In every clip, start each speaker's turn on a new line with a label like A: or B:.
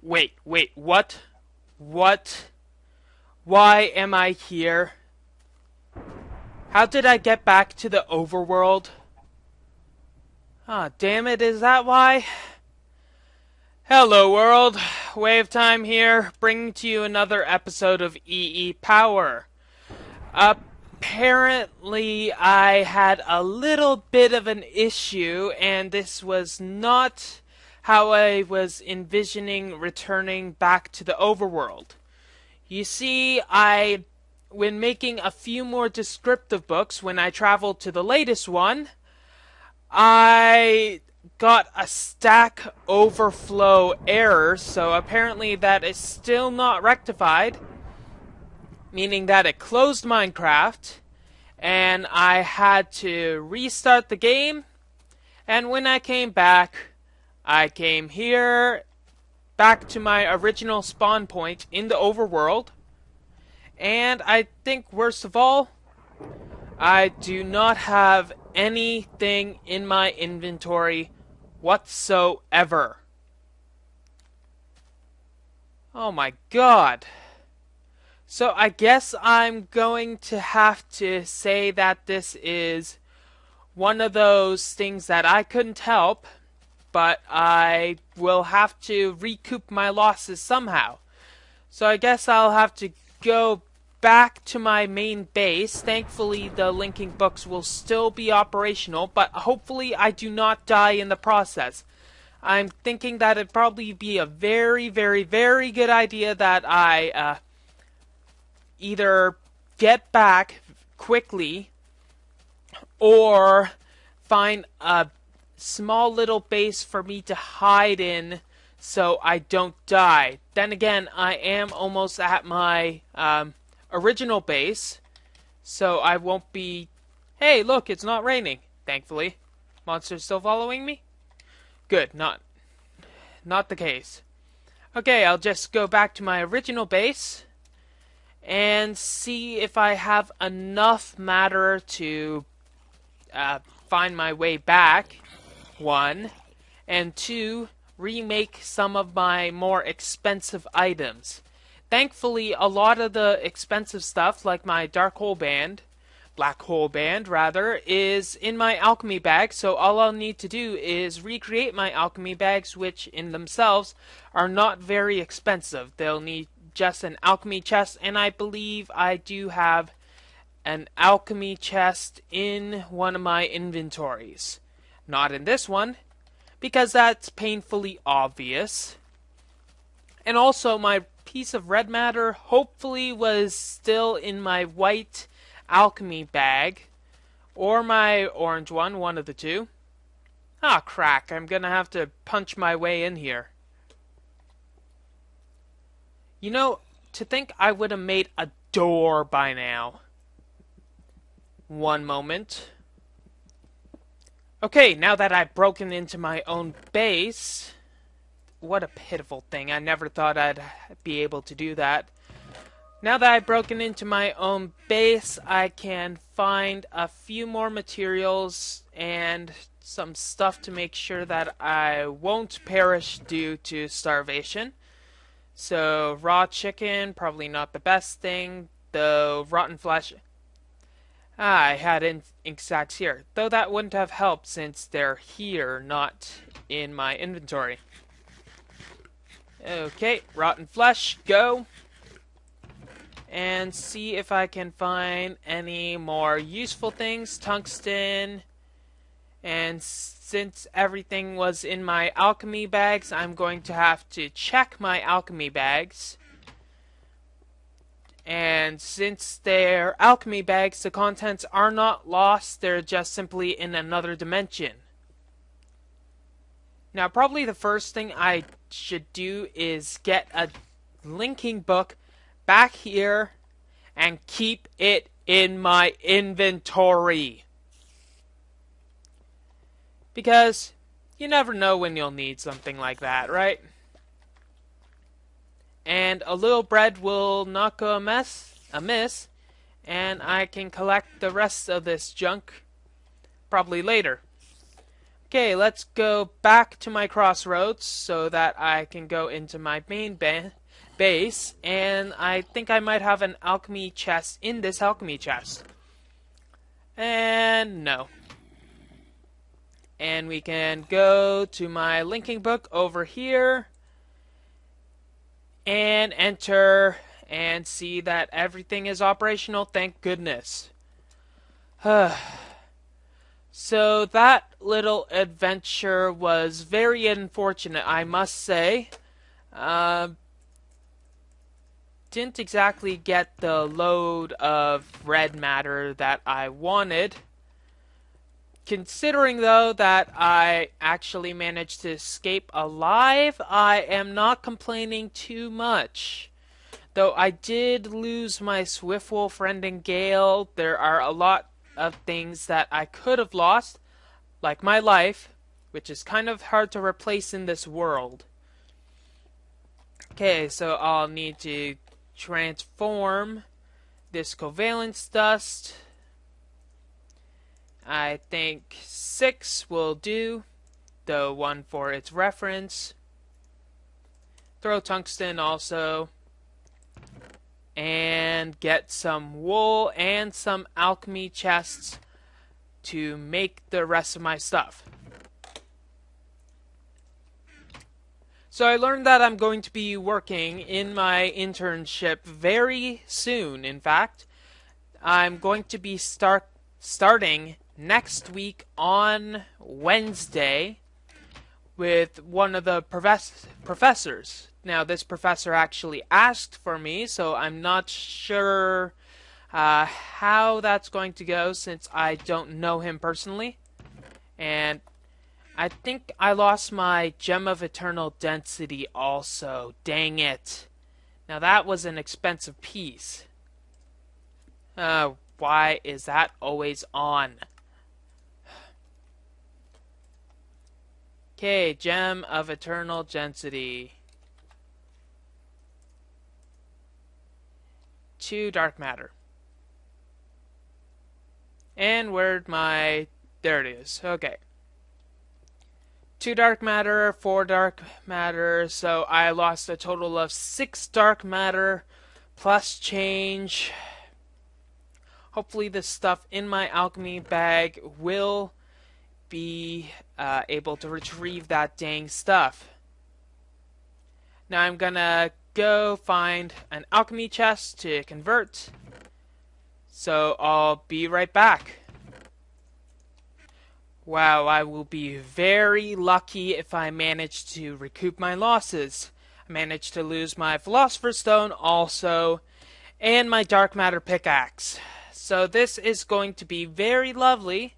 A: Wait, what? What? Why am I here? How did I get back to the overworld? Ah, damn it, is that why? Hello world, Wave Time here, bringing to you another episode of EEPower. Apparently, I had a little bit of an issue, and this was not how I was envisioning returning back to the overworld. You see, when making a few more descriptive books, when I traveled to the latest one, I got a stack overflow error, so apparently that is still not rectified, meaning that it closed Minecraft, and I had to restart the game, and when I came back, I came here, back to my original spawn point in the overworld, and I think worst of all, I do not have anything in my inventory whatsoever. Oh my god. So I guess I'm going to have to say that this is one of those things that I couldn't help, but I will have to recoup my losses somehow. So I guess I'll have to go back to my main base. Thankfully, the linking books will still be operational, but hopefully I do not die in the process. I'm thinking that it'd probably be a very, very, very good idea that I either get back quickly or find a small little base for me to hide in so I don't die. Then again, I am almost at my original base, so I won't be... Hey, look, it's not raining, thankfully. Monsters still following me? Good, not the case. Okay, I'll just go back to my original base and see if I have enough matter to find my way back, one, and two, remake some of my more expensive items. Thankfully, a lot of the expensive stuff, like my black hole band, is in my alchemy bag, so all I'll need to do is recreate my alchemy bags, which in themselves are not very expensive. They'll need just an alchemy chest, and I believe I do have an alchemy chest in one of my inventories. Not in this one, because that's painfully obvious. And also, my piece of red matter hopefully was still in my white alchemy bag, or my orange one of the two. Ah, crack, I'm gonna have to punch my way in here. You know, to think I would have made a door by now. One moment. Okay, now that I've broken into my own base... What a pitiful thing. I never thought I'd be able to do that. Now that I've broken into my own base, I can find a few more materials and some stuff to make sure that I won't perish due to starvation. So, raw chicken, probably not the best thing, though rotten flesh... I had ink sacks here, though that wouldn't have helped since they're here, not in my inventory. Okay, rotten flesh, go. And see if I can find any more useful things. Tungsten. And since everything was in my alchemy bags, I'm going to have to check my alchemy bags. And since they're alchemy bags, the contents are not lost, they're just simply in another dimension. Now, probably the first thing I should do is get a linking book back here and keep it in my inventory. Because you never know when you'll need something like that, right? And a little bread will not go amiss, and I can collect the rest of this junk probably later. Okay, let's go back to my crossroads so that I can go into my main base, and I think I might have an alchemy chest in this alchemy chest. And no. And we can go to my linking book over here and enter and see that everything is operational, thank goodness. So that little adventure was very unfortunate, I must say. Uh, didn't exactly get the load of red matter that I wanted. Considering, though, that I actually managed to escape alive, I am not complaining too much. Though I did lose my Swiftwolf friend in Gale, there are a lot of things that I could have lost, like my life, which is kind of hard to replace in this world. Okay, so I'll need to transform this covalence dust. I think 6 will do, the one for its reference. Throw tungsten also. And get some wool and some alchemy chests to make the rest of my stuff. So I learned that I'm going to be working in my internship very soon. In fact, I'm going to be starting next week on Wednesday with one of the professors. Now, this professor actually asked for me, so I'm not sure how that's going to go since I don't know him personally. And I think I lost my Gem of Eternal Density also. Dang it. Now, that was an expensive piece. Why is that always on? Okay, Gem of Eternal Density. 2 dark matter. And where'd my... There it is. Okay. 2 dark matter, 4 dark matter, so I lost a total of 6 dark matter plus change. Hopefully the stuff in my alchemy bag will be able to retrieve that dang stuff. Now I'm gonna go find an alchemy chest to convert. So I'll be right back. Wow, I will be very lucky if I manage to recoup my losses. I managed to lose my Philosopher's Stone also, and my Dark Matter pickaxe. So this is going to be very lovely.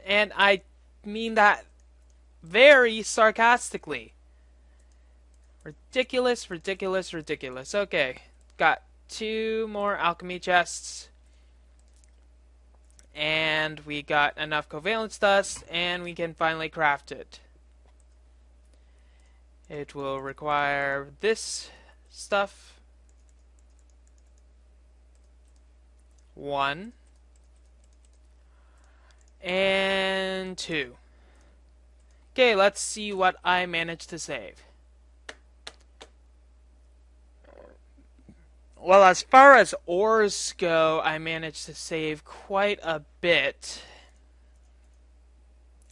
A: And I mean that very sarcastically. Ridiculous, ridiculous, ridiculous. Okay, got 2 more alchemy chests. And we got enough covalence dust, and we can finally craft it. It will require this stuff. 1. And 2. Okay, let's see what I managed to save. Well, as far as ores go, I managed to save quite a bit.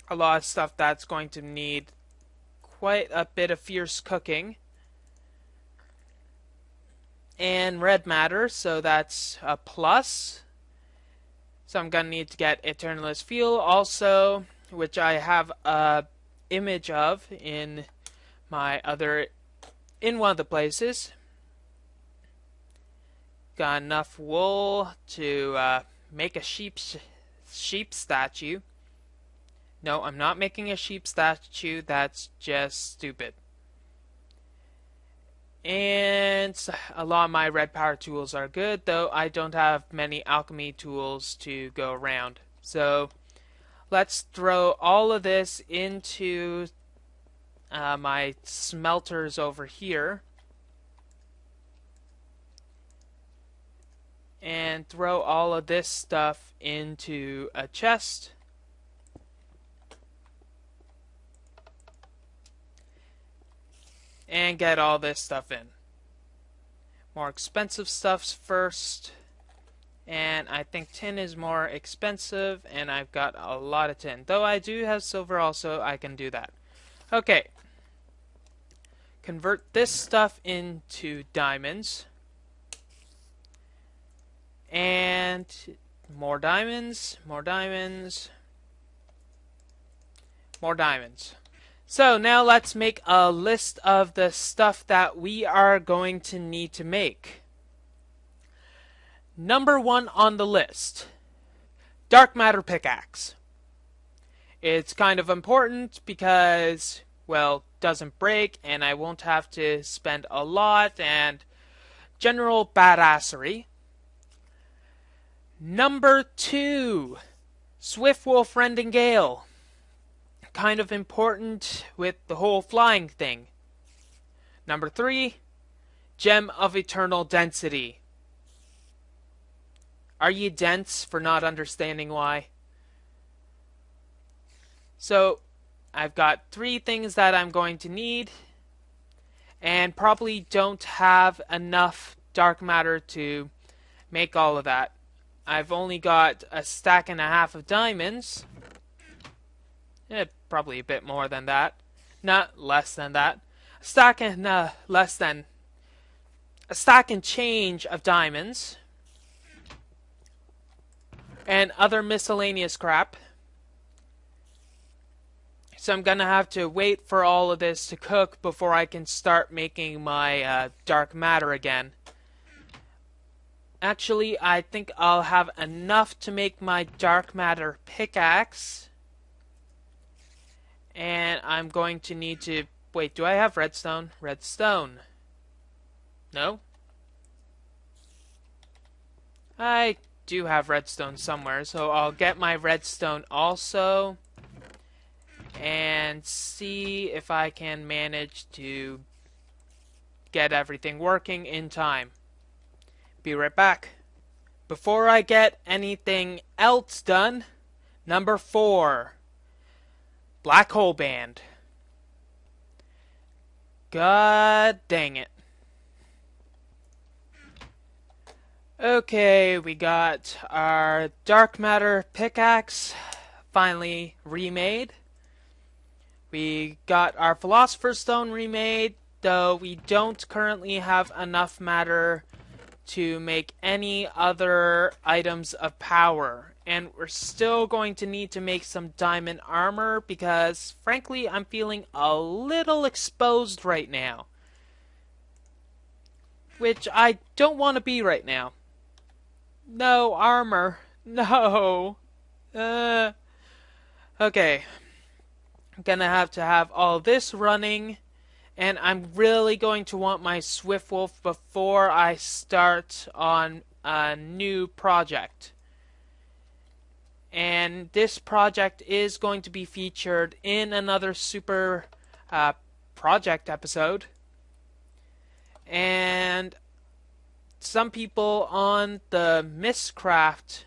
A: A lot of stuff that's going to need quite a bit of fierce cooking. And red matter, so that's a plus. So I'm going to need to get Eternalist Fuel also, which I have a image of in one of the places. Got enough wool to make a sheep statue. No, I'm not making a sheep statue. That's just stupid. And a lot of my red power tools are good, though I don't have many alchemy tools to go around. So let's throw all of this into my smelters over here. And throw all of this stuff into a chest. and get all this stuff in. More expensive stuffs first. And I think tin is more expensive, and I've got a lot of tin. Though I do have silver also, I can do that. Okay. Convert this stuff into diamonds. And more diamonds, more diamonds, more diamonds. So now let's make a list of the stuff that we are going to need to make. Number 1 on the list, dark matter pickaxe. It's kind of important because, well, doesn't break and I won't have to spend a lot, and general badassery. Number 2, Swiftwolf Rending Gale. Kind of important with the whole flying thing. Number 3, Gem of Eternal Density. Are you dense for not understanding why? So, I've got 3 things that I'm going to need, and probably don't have enough dark matter to make all of that. I've only got a stack and a half of diamonds. Probably a bit more than that. Not less than that. A stack and less than a stack and change of diamonds. And other miscellaneous crap. So I'm gonna have to wait for all of this to cook before I can start making my dark matter again. Actually, I think I'll have enough to make my dark matter pickaxe. And I'm going to need to... Wait, do I have redstone? Redstone. No? I do have redstone somewhere, so I'll get my redstone also. And see if I can manage to get everything working in time. Be right back. Before I get anything else done, number 4, Black Hole Band. God dang it. Okay, we got our dark matter pickaxe finally remade. We got our Philosopher's Stone remade, though we don't currently have enough matter to make any other items of power. And we're still going to need to make some diamond armor because, frankly, I'm feeling a little exposed right now. Which I don't want to be right now. No, armor. No. Okay. I'm gonna have to have all this running. And I'm really going to want my Swiftwolf before I start on a new project. And this project is going to be featured in another super project episode. And some people on the Mistcraft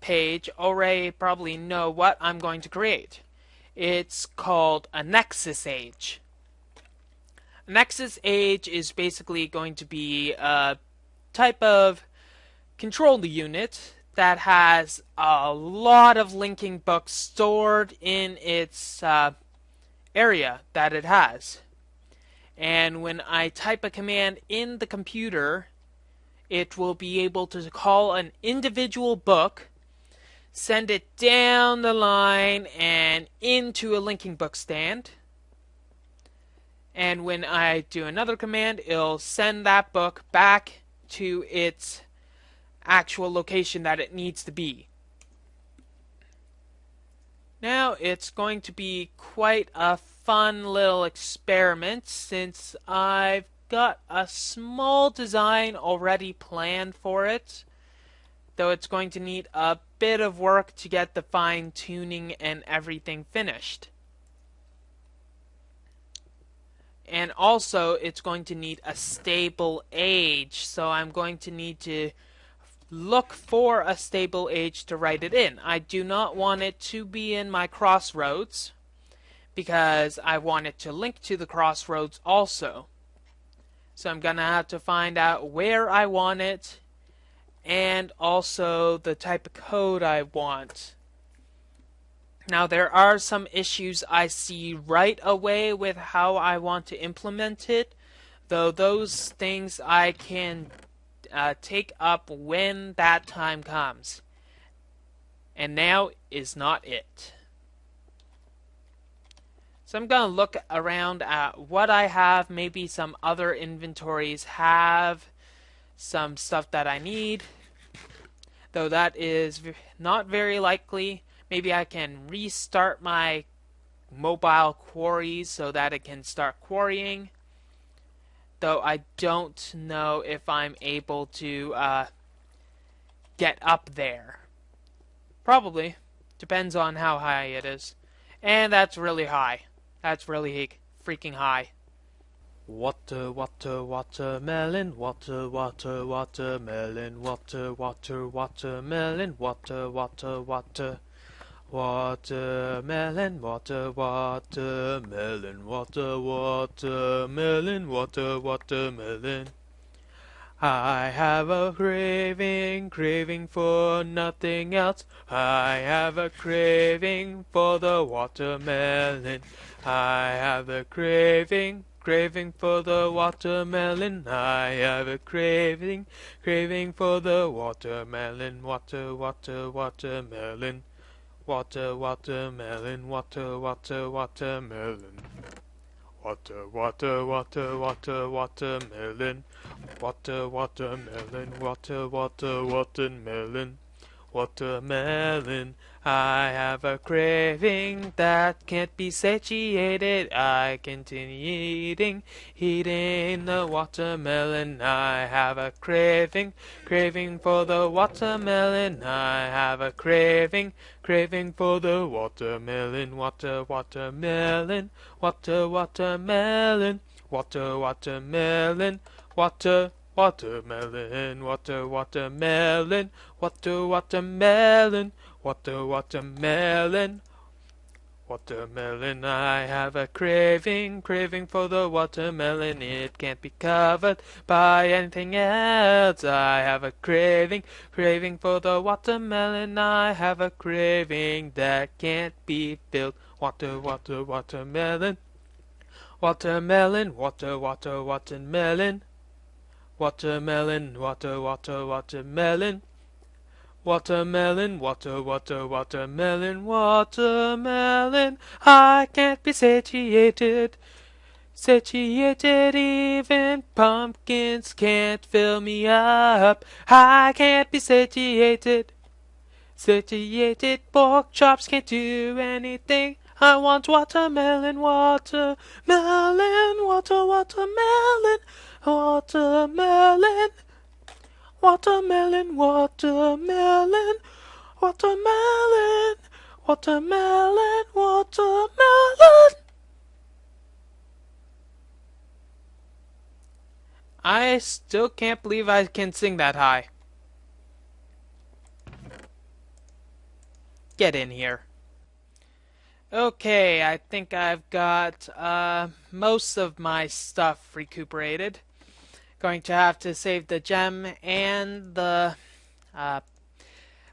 A: page already probably know what I'm going to create. It's called a Nexus Age. A Nexus Age is basically going to be a type of control unit that has a lot of linking books stored in its area that it has. And when I type a command in the computer, it will be able to call an individual book, send it down the line and into a linking book stand. And when I do another command, it'll send that book back to its actual location that it needs to be. Now, it's going to be quite a fun little experiment since I've got a small design already planned for it, though it's going to need a bit of work to get the fine-tuning and everything finished. And also, it's going to need a stable age, so I'm going to need to look for a stable age to write it in. I do not want it to be in my crossroads, because I want it to link to the crossroads also. So I'm gonna have to find out where I want it and also the type of code I want. Now there are some issues I see right away with how I want to implement it, though those things I can take up when that time comes. And now is not it. So I'm going to look around at what I have. Maybe some other inventories have some stuff that I need, though that is not very likely. Maybe I can restart my mobile quarries so that it can start quarrying, though I don't know if I'm able to get up there. Probably. Depends on how high it is. And that's really high. That's really freaking high.
B: Water, water, watermelon, water, water, watermelon, water, water, watermelon, water, water, water. Watermelon, water, watermelon, water, watermelon, water, watermelon. I have a craving, craving for nothing else. I have a craving for the watermelon. I have a craving, craving for the watermelon. I have a craving, craving for the watermelon. Water, water, watermelon. Water, watermelon, water, water, watermelon. Water, water, water, water, watermelon. Water, watermelon, water, water, watermelon. Watermelon, I have a craving that can't be satiated. I continue eating the watermelon. I have a craving, craving for the watermelon. I have a craving, craving for the watermelon. Water, watermelon, water, watermelon, water, watermelon, water. Watermelon, water, watermelon, water, watermelon, water, watermelon, watermelon. I have a craving, craving for the watermelon. It can't be covered by anything else. I have a craving, craving for the watermelon. I have a craving that can't be filled. Water, water, watermelon, watermelon, water, water, watermelon. Watermelon, water, water, watermelon. Watermelon, water, water, watermelon, watermelon. I can't be satiated. Satiated, even pumpkins can't fill me up. I can't be satiated. Satiated pork chops can't do anything. I want watermelon, watermelon, water, watermelon, watermelon, watermelon, watermelon, watermelon, watermelon, watermelon.
A: I still can't believe I can sing that high. Get in here. Okay, I think I've got most of my stuff recuperated. Going to have to save the gem and the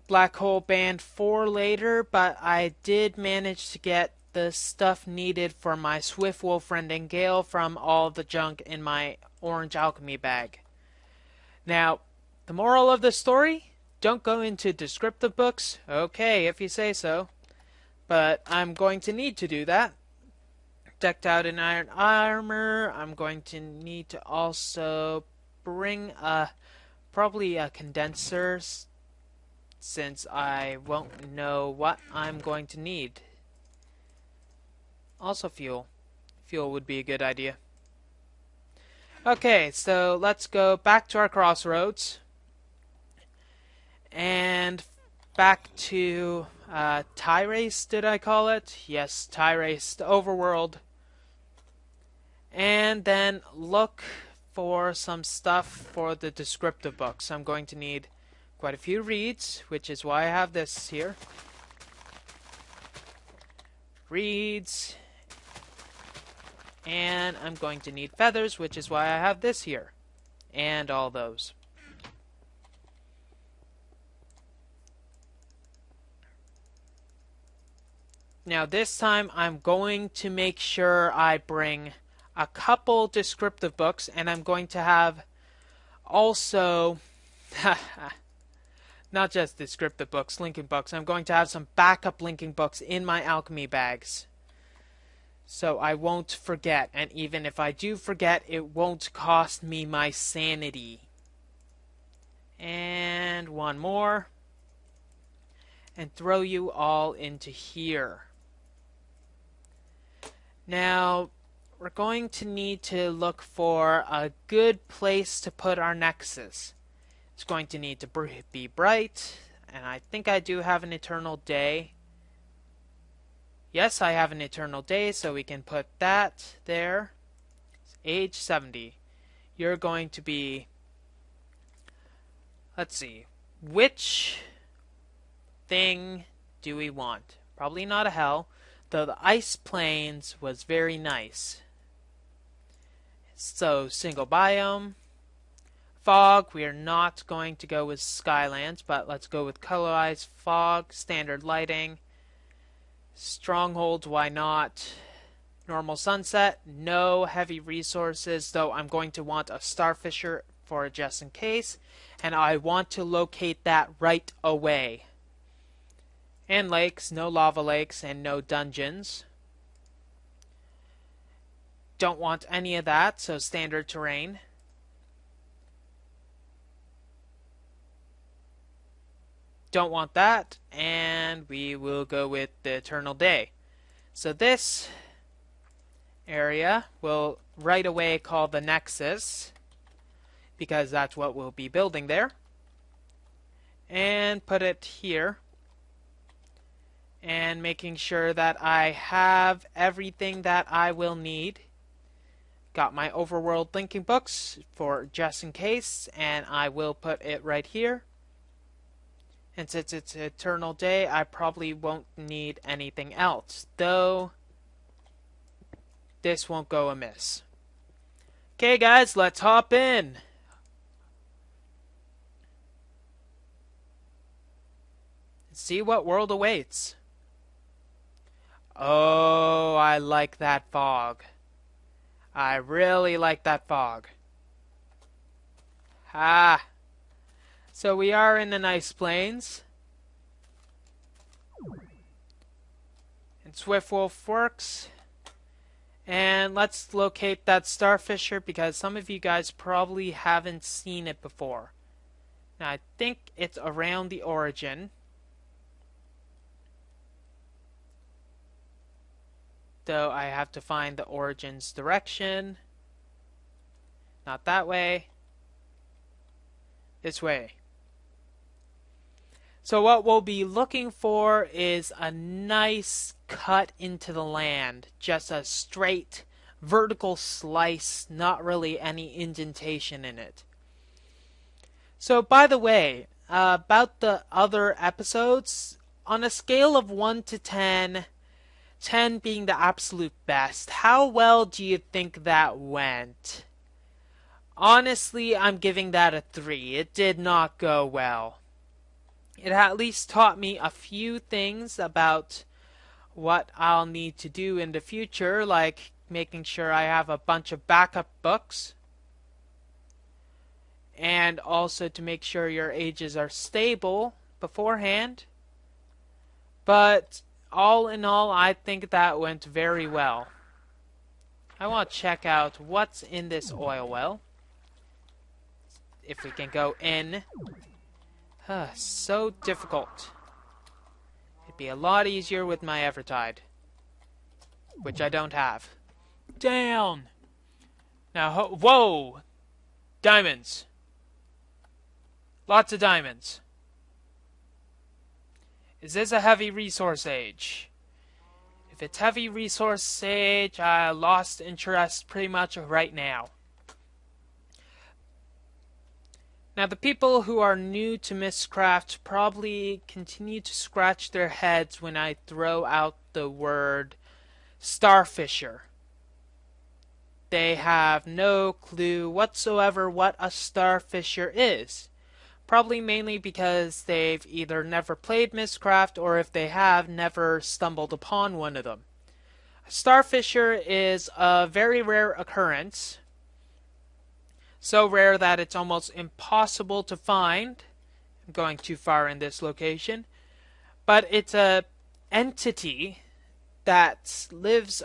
A: black hole band for later, but I did manage to get the stuff needed for my Swift Wolf Friend and Gale from all the junk in my orange alchemy bag. Now, the moral of the story? Don't go into descriptive books. Okay, if you say so. But I'm going to need to do that. Decked out in iron armor. I'm going to need to also bring probably a condenser, since I won't know what I'm going to need. Also fuel. Fuel would be a good idea. Okay, so let's go back to our crossroads. And back to Tyrace, did I call it? Yes, Tyrace, the overworld. And then look for some stuff for the descriptive books. I'm going to need quite a few reeds, which is why I have this here. Reeds And I'm going to need feathers, which is why I have this here. And all those. Now this time I'm going to make sure I bring a couple descriptive books, and I'm going to have also not just descriptive books, linking books. I'm going to have some backup linking books in my alchemy bags, so I won't forget. And even if I do forget, it won't cost me my sanity. And one more. And throw you all into here. Now, we're going to need to look for a good place to put our nexus. It's going to need to be bright, and I think I do have an eternal day. Yes, I have an eternal day, so we can put that there. Age 70. You're going to be... Let's see. Which thing do we want? Probably not a hell, though the ice plains was very nice. So, single biome. Fog, we are not going to go with Skylands, but let's go with colorized fog, standard lighting. Stronghold, why not? Normal sunset, no heavy resources, though I'm going to want a starfisher for just in case, and I want to locate that right away. And lakes, no lava lakes, and no dungeons. Don't want any of that, so standard terrain. Don't want that, and we will go with the eternal day. So this area we'll right away call the nexus, because that's what we'll be building there. And put it here. And making sure that I have everything that I will need. Got my overworld linking books for just in case, and I will put it right here. And since it's eternal day, I probably won't need anything else, though this won't go amiss. Okay guys, let's hop in. See what world awaits. Oh, I like that fog. I really like that fog. Ah. So we are in the nice plains. And Swiftwolf works. And let's locate that starfisher, because some of you guys probably haven't seen it before. Now I think it's around the origin. Though I have to find the origin's direction. Not that way. This way. So what we'll be looking for is a nice cut into the land. Just a straight vertical slice, not really any indentation in it. So by the way, about the other episodes, on a scale of 1 to 10, 10 being the absolute best, how well do you think that went? Honestly, I'm giving that a 3. It did not go well. It at least taught me a few things about what I'll need to do in the future, like making sure I have a bunch of backup books, and also to make sure your ages are stable beforehand. But all in all, I think that went very well. I want to check out what's in this oil well. If we can go in. So difficult. It'd be a lot easier with my Evertide, which I don't have. Down! Now, whoa! Diamonds. Lots of diamonds. Is this a heavy resource age? If it's heavy resource age, I lost interest pretty much right now. Now, the people who are new to Mistcraft probably continue to scratch their heads when I throw out the word starfisher. they have no clue whatsoever what a starfisher is. Probably mainly because they've either never played Mistcraft or if they have, never stumbled upon one of them. A starfisher is a very rare occurrence, so rare that it's almost impossible to find. I'm going too far in this location. But it's a entity that lives,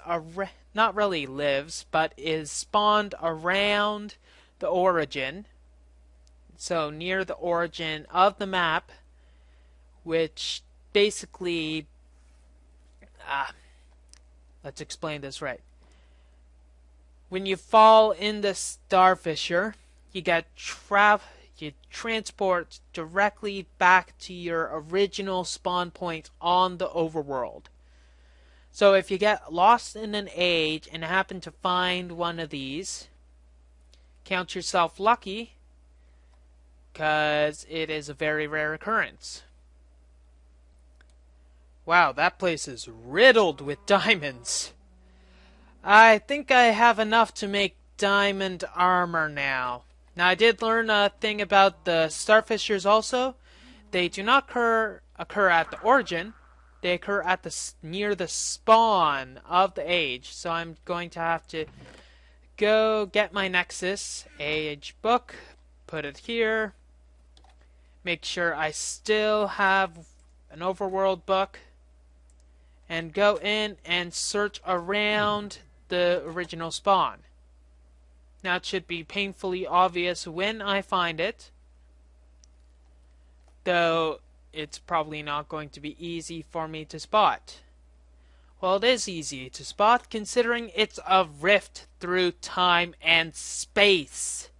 A: not really lives, but is spawned around the origin. So near the origin of the map, which basically, let's explain this right. When you fall in the starfisher, you transport directly back to your original spawn point on the overworld. So if you get lost in an age and happen to find one of these, count yourself lucky, because it is a very rare occurrence. Wow, that place is riddled with diamonds. I think I have enough to make diamond armor now. Now, I did learn a thing about the starfishers also. They do not occur at the origin. They occur at near the spawn of the age. So I'm going to have to go get my Nexus age book, put it here, make sure I still have an overworld book, and go in and search around the original spawn. Now it should be painfully obvious when I find it, though it's probably not going to be easy for me to spot. Well, it is easy to spot considering it's a rift through time and space.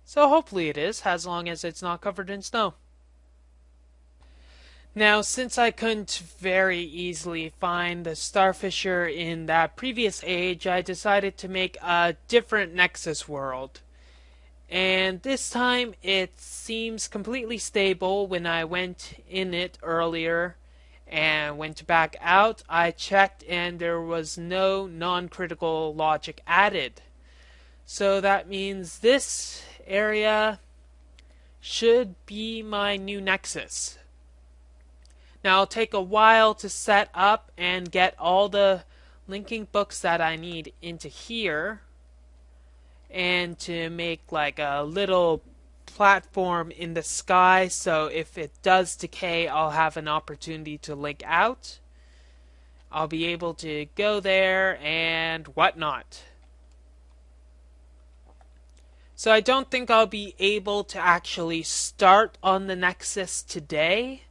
A: So hopefully it is, as long as it's not covered in snow. Now, since I couldn't very easily find the starfisher in that previous age, I decided to make a different Nexus world. And this time it seems completely stable. When I went in it earlier and went back out, I checked and there was no non-critical logic added. So that means this area should be my new Nexus. Now it'll take a while to set up and get all the linking books that I need into here, and to make like a little platform in the sky, so if it does decay I'll have an opportunity to link out. I'll be able to go there and whatnot. So I don't think I'll be able to actually start on the Nexus today.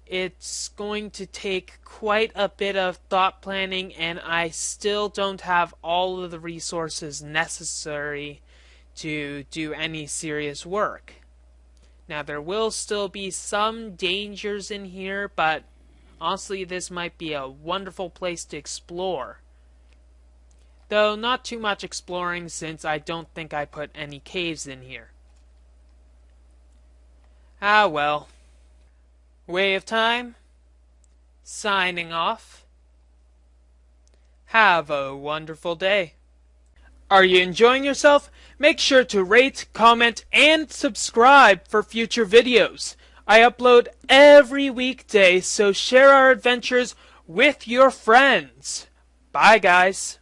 A: It's going to take quite a bit of thought planning, and I still don't have all of the resources necessary to do any serious work. Now, there will still be some dangers in here, but honestly, this might be a wonderful place to explore. Though not too much exploring, since I don't think I put any caves in here. Ah well. Way of Time, signing off. Have a wonderful day. Are you enjoying yourself? Make sure to rate, comment, and subscribe for future videos. I upload every weekday, so share our adventures with your friends. Bye, guys.